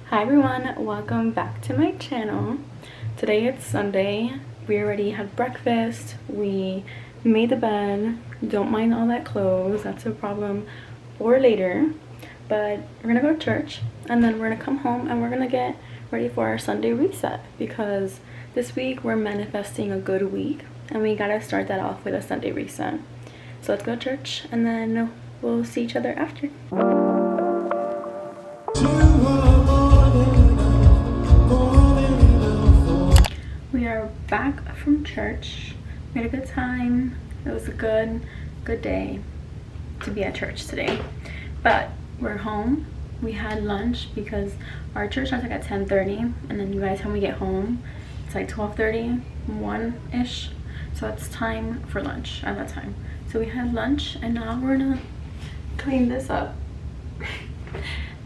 Hi everyone, welcome back to my channel. Today it's Sunday. We already had breakfast, we made the bed. Don't mind all that clothes, that's a problem for later. But we're gonna go to church and then we're gonna come home and we're gonna get ready for our Sunday reset, because this week we're manifesting a good week and we gotta start that off with a Sunday reset. So let's go to church and then we'll see each other after. We are back from church. We had a good time. It was a good day to be at church today. But we're home. We had lunch because our church starts like at 10:30, and then you guys, when we get home, it's like 12:30, 1-ish. So it's time for lunch at that time. So we had lunch and now we're gonna clean this up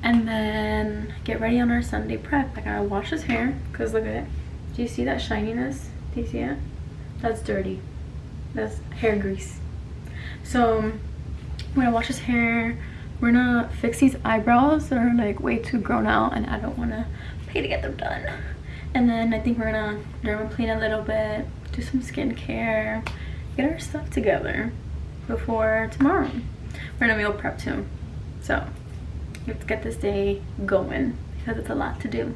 and then get ready on our Sunday prep. I gotta wash his hair because look at it. Do you see that shininess? Do you see it? That's dirty. That's hair grease. So we're gonna wash his hair. We're gonna fix these eyebrows that are like way too grown out and I don't wanna pay to get them done. And then I think we're gonna dermaplane a little bit, do some skincare, get our stuff together before tomorrow. We're gonna meal prep too. So we have to get this day going because it's a lot to do.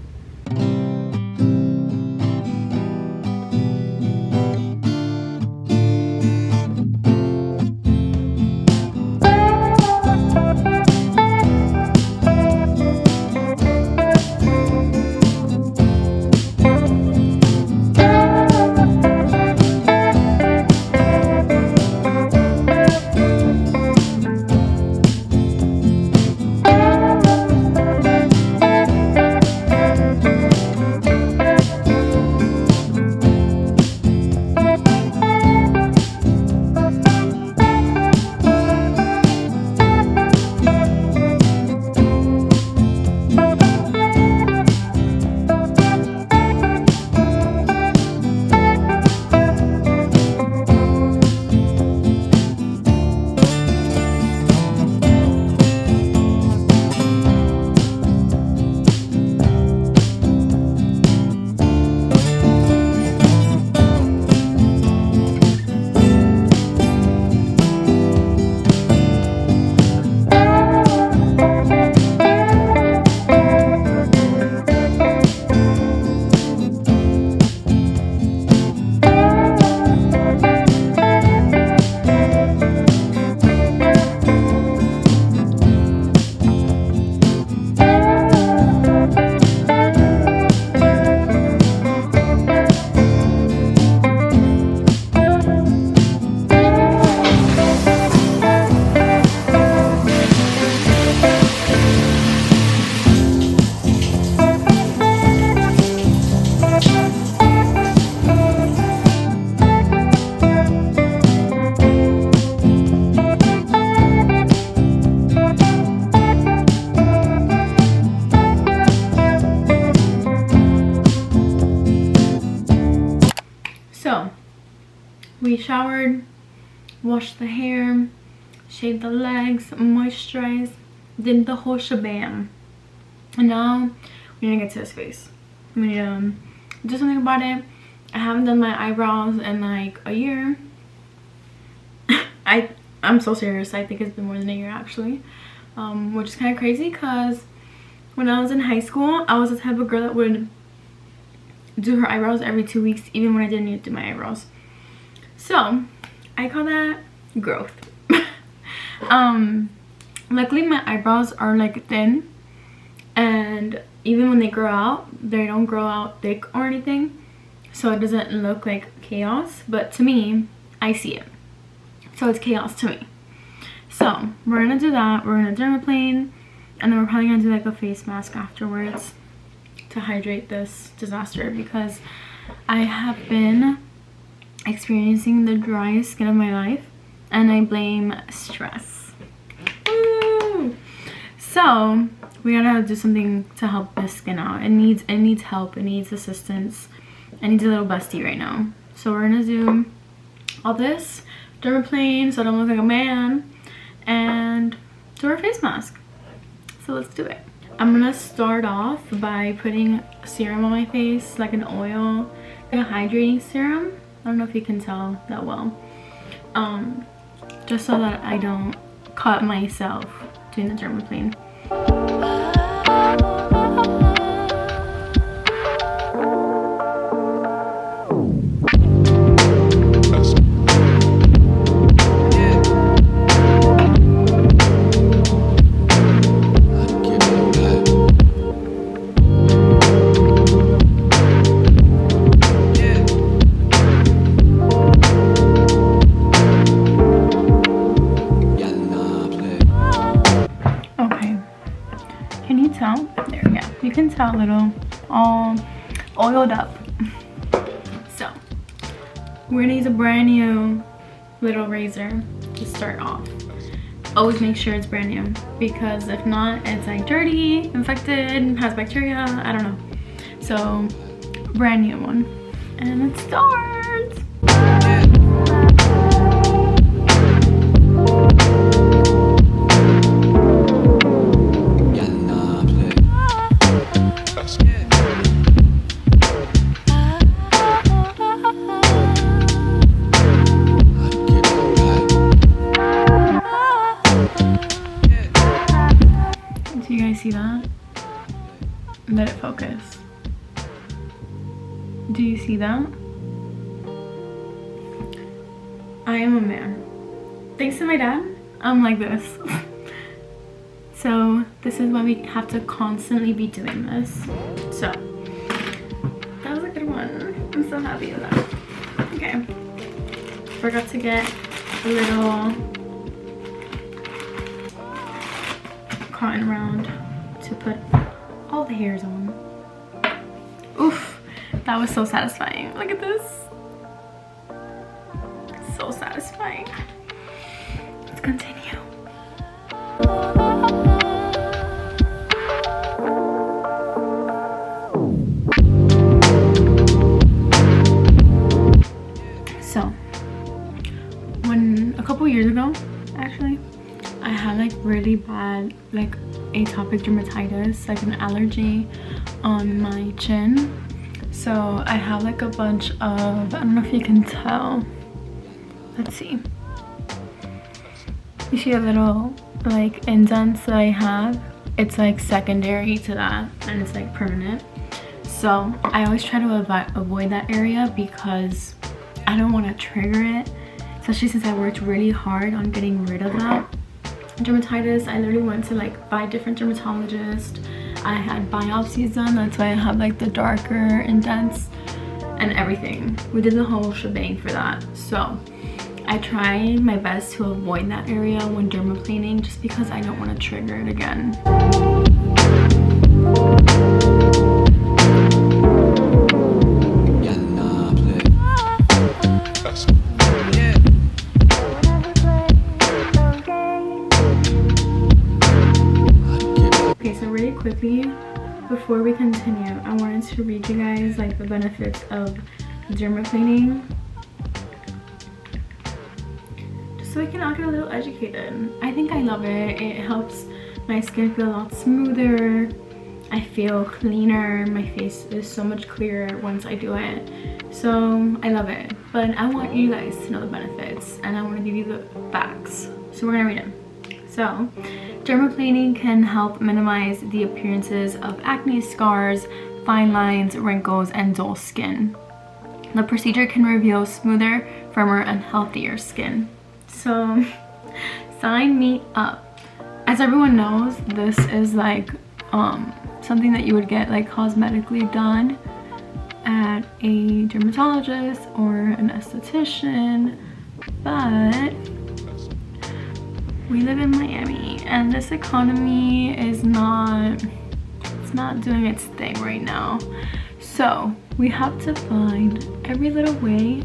So we showered, washed the hair, shaved the legs, moisturized, did the whole shebang. And now we need to get to his face. We need to do something about it. I haven't done my eyebrows in like a year. I'm so serious. I think it's been more than a year actually, which is kind of crazy because when I was in high school, I was the type of girl that would do her eyebrows every 2 weeks, even when I didn't need to do my eyebrows. So I call that growth. Luckily my eyebrows are like thin, and even when they grow out, they don't grow out thick or anything, so it doesn't look like chaos, but to me, I see it, so it's chaos to me. So we're gonna do that. We're gonna dermaplane, and then we're probably gonna do like a face mask afterwards to hydrate this disaster, because I have been experiencing the driest skin of my life and I blame stress. Woo! So we gotta do something to help this skin out. It needs help, it needs assistance, it needs a little busty right now. So we're gonna do all this dermaplane so I don't look like a man and do our face mask. So let's do it. I'm gonna start off by putting serum on my face, like an oil, like a hydrating serum. I don't know if you can tell that well. Just so that I don't cut myself doing the dermaplane. There, yeah, you can tell a little all oiled up. So we're gonna use a brand new little razor to start off. Always make sure it's brand new, because if not, it's like dirty, infected, has bacteria, I don't know. So brand new one, and it starts. Do you guys see that? Let it focus. Do you see that? I am a man. Thanks to my dad, I'm like this. So this is why we have to constantly be doing this. So that was a good one. I'm so happy with that. Okay. Forgot to get a little cotton round to put all the hairs on. Oof, that was so satisfying. Look at this. So satisfying. Let's continue. So, a couple years ago, actually, I had like really bad like atopic dermatitis, like an allergy on my chin. So I have like a bunch of, I don't know if you can tell. Let's see. You see a little like indents that I have? It's like secondary to that, and it's like permanent. So I always try to avoid that area because I don't want to trigger it, especially since I worked really hard on getting rid of that dermatitis. I literally went to like 5 different dermatologists. I had biopsies done, that's why I have like the darker indents and everything. We did the whole shebang for that. So I try my best to avoid that area when dermaplaning, just because I don't want to trigger it again. Quickly, before we continue, I wanted to read you guys like the benefits of dermaplaning, just so we can all get a little educated. I think I love it. It helps my skin feel a lot smoother. I feel cleaner. My face is so much clearer once I do it. So I love it. But I want you guys to know the benefits, and I want to give you the facts. So we're gonna read them. So, dermaplaning can help minimize the appearances of acne, scars, fine lines, wrinkles, and dull skin. The procedure can reveal smoother, firmer, and healthier skin. So, sign me up. As everyone knows, this is like something that you would get like cosmetically done at a dermatologist or an esthetician, but we live in Miami and this economy is not doing its thing right now. So we have to find every little way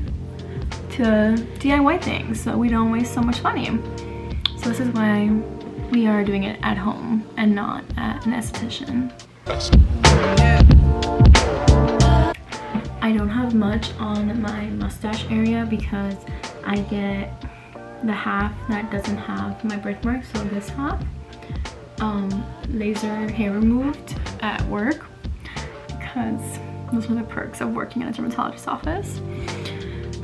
to DIY things so we don't waste so much money. So this is why we are doing it at home and not at an esthetician. I don't have much on my mustache area because I get the half that doesn't have my birthmark, so this half. laser hair removed at work, because those are the perks of working in a dermatologist's office.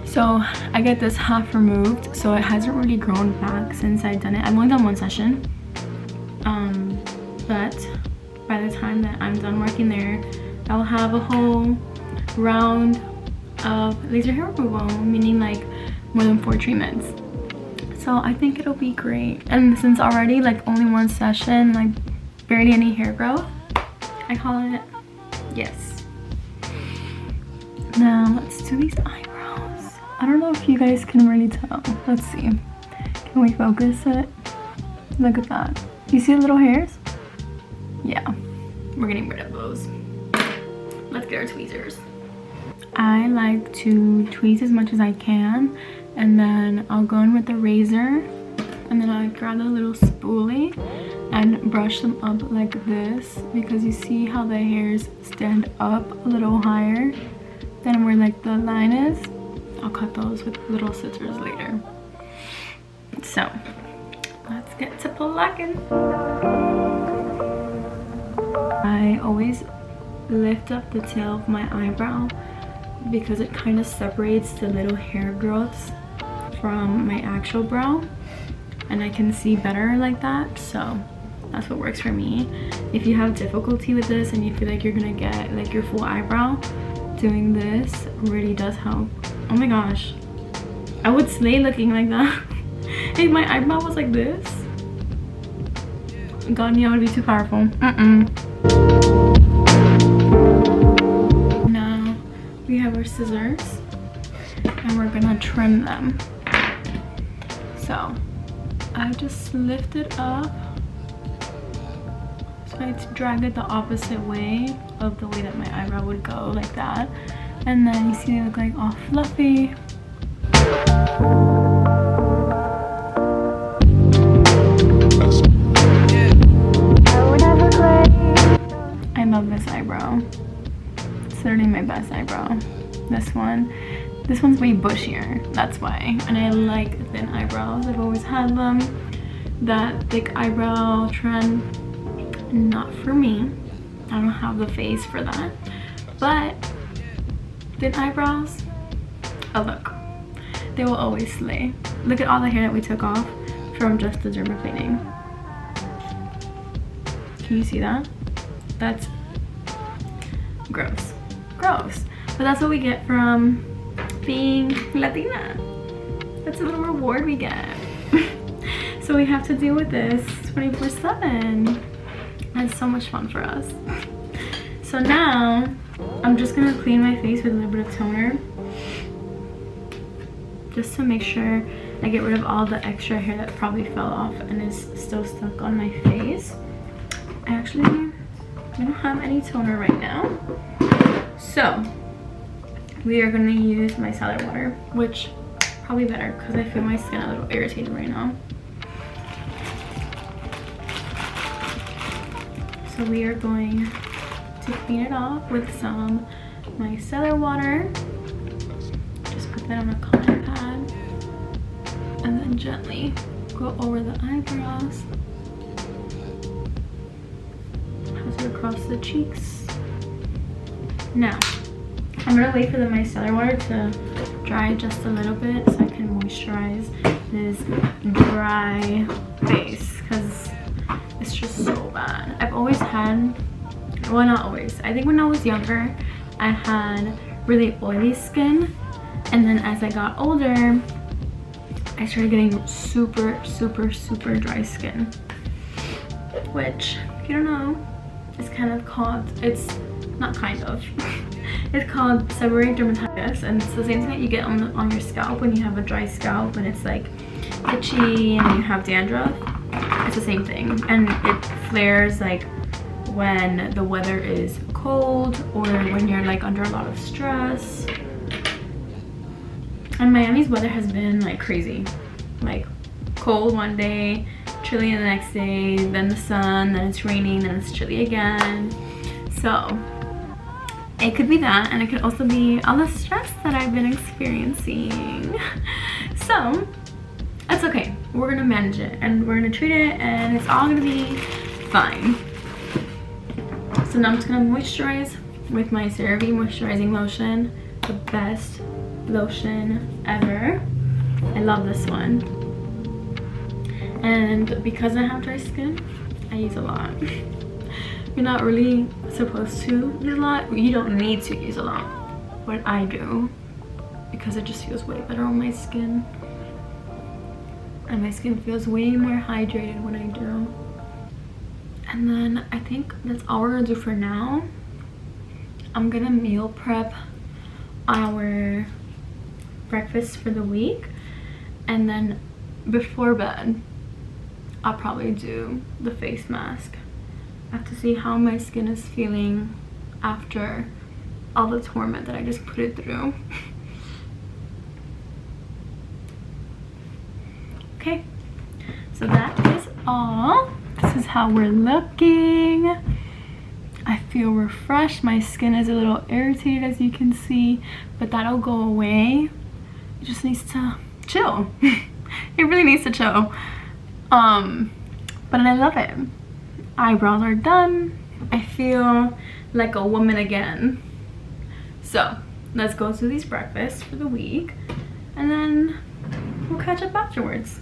So I get this half removed, so it hasn't really grown back since I've done it. I've only done one session, but by the time that I'm done working there, I'll have a whole round of laser hair removal, meaning like more than 4 treatments. So I think it'll be great. And since already like only one session, like barely any hair growth, I call it yes. Now let's do these eyebrows. I don't know if you guys can really tell. Let's see. Can we focus it? Look at that. You see the little hairs? Yeah, we're getting rid of those. Let's get our tweezers. I like to tweeze as much as I can, and then I'll go in with the razor, and then I'll grab a little spoolie and brush them up like this, because you see how the hairs stand up a little higher than where like the line is. I'll cut those with little scissors later. So let's get to plucking. I always lift up the tail of my eyebrow because it kind of separates the little hair growths from my actual brow, and I can see better like that. So that's what works for me. If you have difficulty with this and you feel like you're gonna get like your full eyebrow, doing this really does help. Oh my gosh, I would slay looking like that. If my eyebrow was like this, God knew I would be too powerful. Now we have our scissors and we're gonna trim them. So I just lift it up. So I drag it the opposite way of the way that my eyebrow would go, like that. And then you see they look like all fluffy. I love this eyebrow. It's literally my best eyebrow. This one's way bushier, that's why. And I like thin eyebrows. I've always had them. That thick eyebrow trend, not for me. I don't have the face for that. But thin eyebrows, oh look, they will always slay. Look at all the hair that we took off from just the dermaplaning. Can you see that? That's gross. Gross. But that's what we get from being Latina. That's a little reward we get. So we have to deal with this 24/7. And it's so much fun for us. So now I'm just gonna clean my face with a little bit of toner, just to make sure I get rid of all the extra hair that probably fell off and is still stuck on my face. I don't have any toner right now. So we are gonna use micellar water, which probably better because I feel my skin a little irritated right now. So we are going to clean it off with some micellar water. Just put that on a cotton pad and then gently go over the eyebrows. Pass it across the cheeks. Now, I'm gonna wait for the micellar water to dry just a little bit so I can moisturize this dry face, because it's just so bad. I've always had, well, not always, I think when I was younger I had really oily skin, and then as I got older I started getting super dry skin, which, if you don't know, is kind of called, it's not kind of, it's called seborrheic dermatitis, and it's the same thing that you get on your scalp when you have a dry scalp and it's like itchy and you have dandruff. It's the same thing, and it flares like when the weather is cold or when you're like under a lot of stress. And Miami's weather has been like crazy, like cold one day, chilly the next day, then the sun, then it's raining, then it's chilly again. So it could be that, and it could also be all the stress that I've been experiencing. So that's okay, we're gonna manage it and we're gonna treat it, and it's all gonna be fine. So now I'm just gonna moisturize with my CeraVe moisturizing lotion. The best lotion ever. I love this one. And because I have dry skin, I use a lot. You're not really supposed to use a lot. You don't need to use a lot, but I do because it just feels way better on my skin. And my skin feels way more hydrated when I do. And then I think that's all we're gonna do for now. I'm gonna meal prep our breakfast for the week, and then before bed I'll probably do the face mask. I have to see how my skin is feeling after all the torment that I just put it through. Okay, so that is all. This is how we're looking. I feel refreshed. My skin is a little irritated, as you can see, but that'll go away. It just needs to chill. It really needs to chill. But I love it. Eyebrows are done. I feel like a woman again. So let's go to these breakfasts for the week, and then we'll catch up afterwards.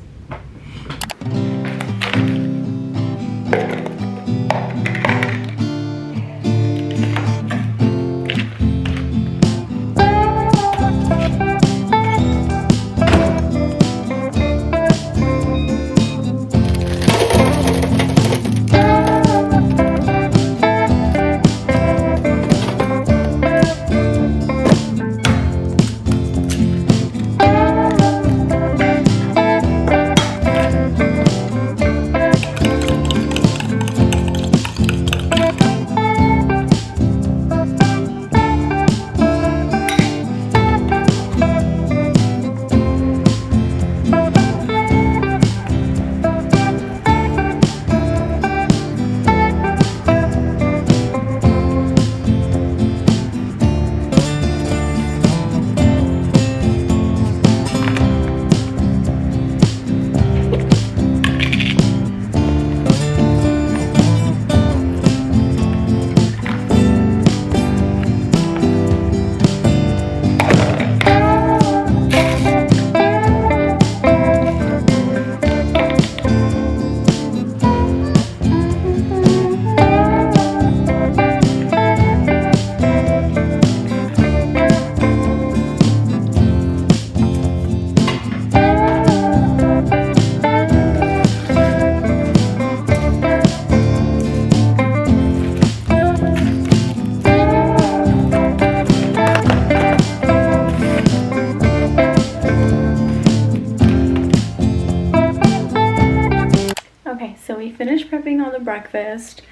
Finished prepping all the breakfast.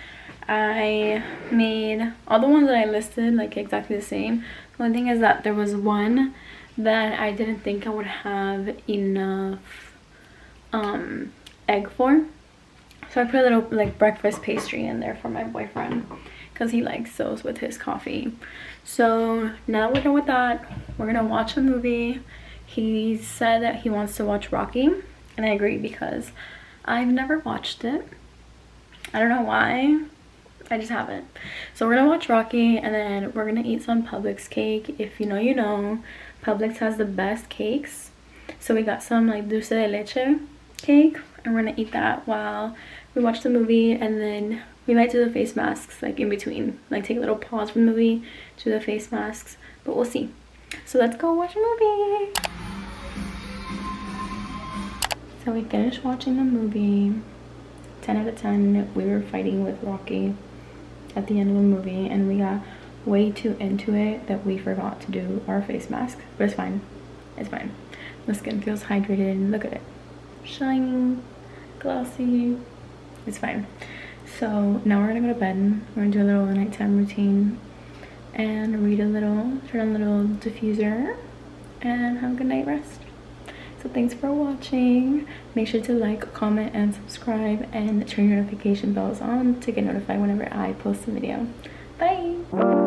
I made all the ones that I listed like exactly the same. The only thing is that there was one that I didn't think I would have enough egg for, so I put a little like breakfast pastry in there for my boyfriend because he likes those with his coffee. So now that we're done with that, we're gonna watch a movie. He said that he wants to watch Rocky, and I agree because I've never watched it. I don't know why. I just haven't. So we're gonna watch Rocky, and then we're gonna eat some Publix cake. If you know, you know. Publix has the best cakes. So we got some like dulce de leche cake, and we're gonna eat that while we watch the movie. And then we might do the face masks like in between. Like take a little pause from the movie, do the face masks. But we'll see. So let's go watch a movie. So we finished watching the movie. 10 out of 10. We were fighting with Rocky at the end of the movie, and we got way too into it that we forgot to do our face mask. But it's fine. It's fine. The skin feels hydrated. Look at it. Shining, glossy. It's fine. So now we're gonna go to bed. We're gonna do a little nighttime routine and read a little, turn on a little diffuser, and have a good night rest. So thanks for watching. Make sure to like, comment, and subscribe, and turn your notification bells on to get notified whenever I post a video. Bye!